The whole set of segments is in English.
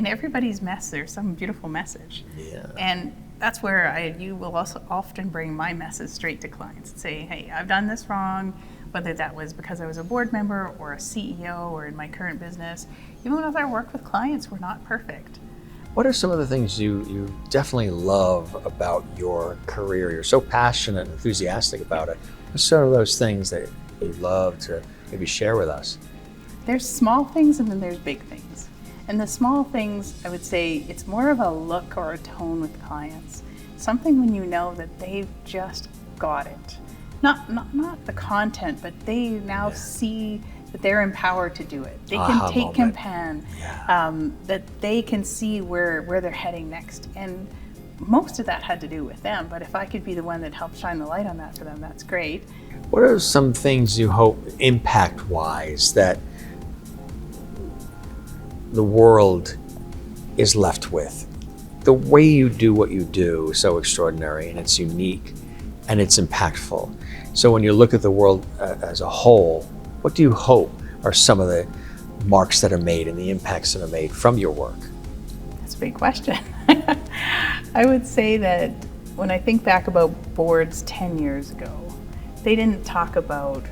in everybody's mess, there's some beautiful message. Yeah. And that's where you will also often bring my message straight to clients and say, hey, I've done this wrong, whether that was because I was a board member or a CEO or in my current business. Even with our work with clients, we're not perfect. What are some of the things you definitely love about your career? You're so passionate and enthusiastic about it. What are some of those things that you love to maybe share with us? There's small things and then there's big things. And the small things, I would say, it's more of a look or a tone with clients. Something when you know that they've just got it. Not the content, but they now see that they're empowered to do it. They can take command, that they can see where they're heading next. And most of that had to do with them, but if I could be the one that helped shine the light on that for them, that's great. What are some things you hope, impact-wise, that the world is left with? The way you do what you do is so extraordinary, and it's unique, and it's impactful. So when you look at the world as a whole, what do you hope are some of the marks that are made and the impacts that are made from your work? That's a big question. I would say that when I think back about boards 10 years ago, they didn't talk about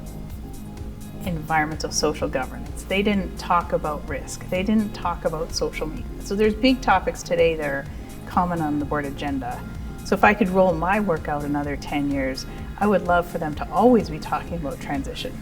environmental social governance. They didn't talk about risk. They didn't talk about social media. So there's big topics today that are common on the board agenda. So if I could roll my work out another 10 years, I would love for them to always be talking about transition.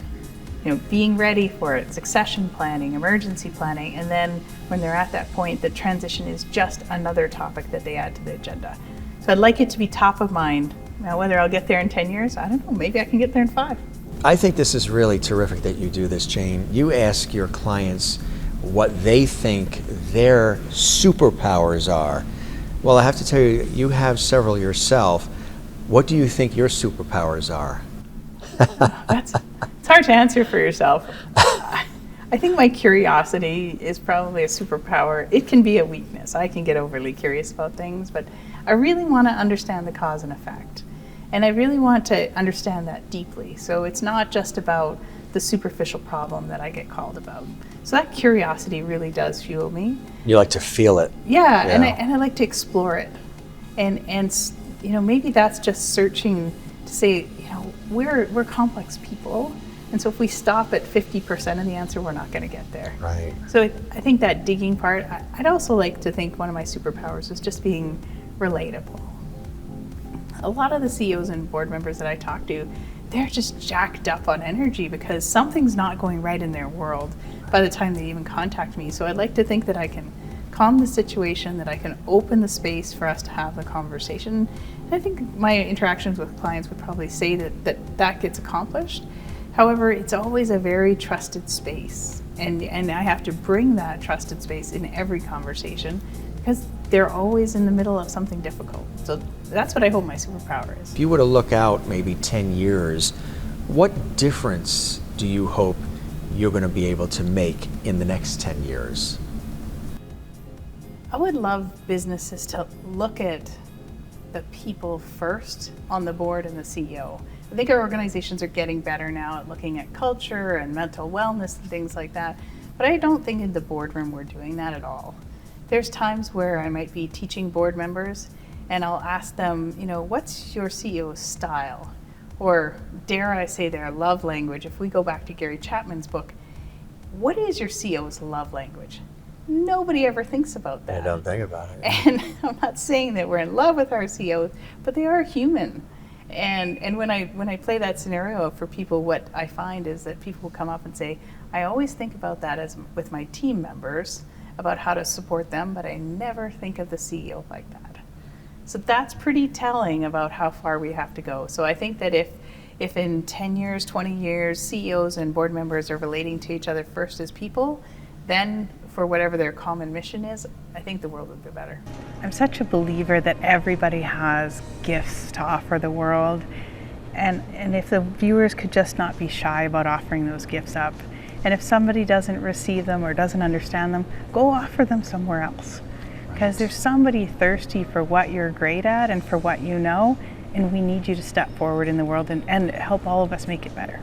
Being ready for it, succession planning, emergency planning, and then when they're at that point, the transition is just another topic that they add to the agenda. So I'd like it to be top of mind. Now, whether I'll get there in 10 years, I don't know, maybe I can get there in 5. I think this is really terrific that you do this, Jane. You ask your clients what they think their superpowers are. Well, I have to tell you, you have several yourself. What do you think your superpowers are? It's hard to answer for yourself. I think my curiosity is probably a superpower. It can be a weakness. I can get overly curious about things, but I really want to understand the cause and effect. And I really want to understand that deeply. So it's not just about the superficial problem that I get called about. So that curiosity really does fuel me. You like to feel it. Yeah. And I like to explore it. And maybe that's just searching to say, we're complex people. And so if we stop at 50% of the answer, we're not going to get there. Right. So I think that digging part, I'd also like to think one of my superpowers is just being relatable. A lot of the CEOs and board members that I talk to, they're just jacked up on energy because something's not going right in their world by the time they even contact me. So I'd like to think that I can calm the situation, that I can open the space for us to have the conversation. And I think my interactions with clients would probably say that gets accomplished. However, it's always a very trusted space. And I have to bring that trusted space in every conversation because they're always in the middle of something difficult. So that's what I hope my superpower is. If you were to look out maybe 10 years, what difference do you hope you're going to be able to make in the next 10 years? I would love businesses to look at the people first on the board and the CEO. I think our organizations are getting better now at looking at culture and mental wellness and things like that, but I don't think in the boardroom we're doing that at all. There's times where I might be teaching board members and I'll ask them, what's your CEO's style? Or dare I say their love language? If we go back to Gary Chapman's book, what is your CEO's love language? Nobody ever thinks about that. I don't think about it. And I'm not saying that we're in love with our CEOs, but they are human. And when I play that scenario for people, what I find is that people will come up and say, I always think about that as with my team members, about how to support them, but I never think of the CEO like that. So that's pretty telling about how far we have to go. So I think that if in 10 years, 20 years, CEOs and board members are relating to each other first as people, then for whatever their common mission is, I think the world would be better. I'm such a believer that everybody has gifts to offer the world. And if the viewers could just not be shy about offering those gifts up. And if somebody doesn't receive them or doesn't understand them, go offer them somewhere else. Because there's somebody thirsty for what you're great at and for what you know, and we need you to step forward in the world and help all of us make it better.